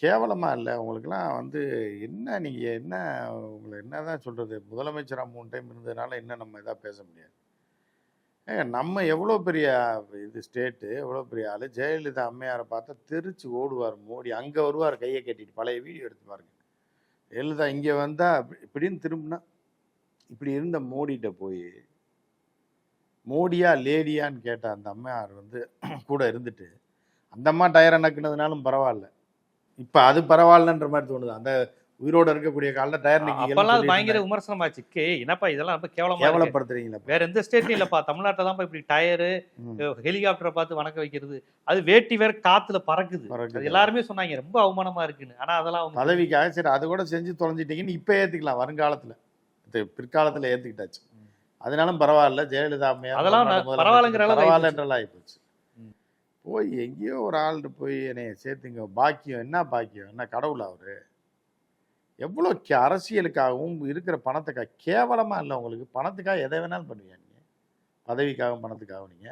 கேவலமா இல்ல? உங்களுக்கெல்லாம் வந்து என்ன நீங்க என்ன உங்கள என்னதான் சொல்றது? முதலமைச்சரா 3 டைம் இருந்ததுனால என்ன நம்ம எதா பேச முடியாது? ஏங்க நம்ம எவ்வளோ பெரிய இது ஸ்டேட்டு, எவ்வளோ பெரிய ஆளு. ஜெயலலிதா அம்மையார பார்த்தா தெறிச்சு ஓடுவார் மோடி. அங்க வருவாரு கைய கட்டிட்டு. பழைய வீடியோ எடுத்து பாருங்க. ஜெயலலிதா இங்க வந்தா இப்படின்னு திரும்புனா, இப்படி இருந்த மோடிட்ட போயி, மோடியா, லேடியான்னு கேட்ட அந்த அம்மையார் வந்து கூட இருந்துட்டு, அந்த அம்மா டயர நக்குனதுனாலும் பரவால்ல. இப்ப அது பரவாயில்லன்ற மாரி தோணுது. அந்த உயிரோட இருக்கக்கூடிய காலத்துல டயர் நக்கிகள்னு அப்பல்லாம் அது சொல்லிட்டு பயங்கர இருந்தாங்க. விமர்சனமாச்சு. என்னப்பா இதெல்லாம் ரொம்ப கேவலமா இருக்கு. கேவலப்படுத்துறீங்களேப்பா. வேற எந்த ஸ்டேட்லயும் இல்லப்பா. தமிழ்நாட்டுல தான்ப்பா இப்படி டயரு, ம். ஹெலிகாப்டர பார்த்து வணக்க வைக்கிறது. அது வேட்டி வேற காத்துல பறக்குது. அது பறக்குது. எல்லாருமே சொன்னாங்க. ரொம்ப அவமானமா இருக்குன்னு. ஆனா அதெல்லாம் அவங்க பதவிக்காக சரி அது கூட செஞ்சு தொலைஞ்சிட்டீங்கன்னு இப்ப ஏத்துக்கலாம் வருங்காலத்துல. பிற்காலத்துல ஏத்துக்கிட்டாச்சு. அதனாலும் பரவாயில்ல. ஜெயலலிதா அம்மையார் அதெல்லாம் தமிழ்நாடு பரவாயில்லங்கிற முதலமைச்சர் அளவுக்கு ஆயிப்போச்சு. பரவாயில்லன்றலாம் ஆயிப்போச்சு. ம். போய் எங்கேயோ ஒரு ஆள்ட்ட போய் என்னைய சேர்த்துங்க. பாக்கியம் என்ன பாக்கியம்? என்ன கடவுளா அவரு? எவ்வளோ அரசியலுக்காகவும் இருக்கிற பணத்துக்காக கேவலமா இல்ல உங்களுக்கு? பணத்துக்காக எத வேணாலும் பண்ணுவீங்க நீங்க? பதவிக்காகவும், பணத்துக்காகவும் நீங்க?